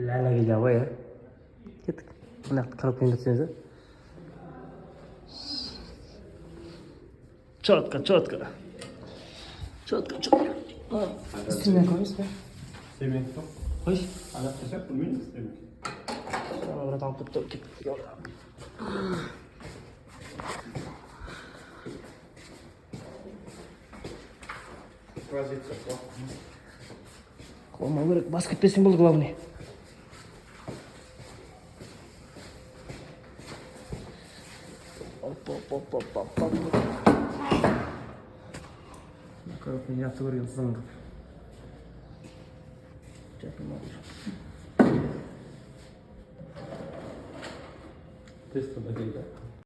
Lalaga jawab ya. Kita pernah kalau pindah sini. Четко, четко. Четко, четко. Семя koyuz be. Semih tuh. Koyuz. Ada resep pulmin semih. Orang tahu betul kita. Сквозится плохо. Қолыма керек басып кетпесең болды главный. Оп. Короче, я говорил зондов. Тесто догрей, да?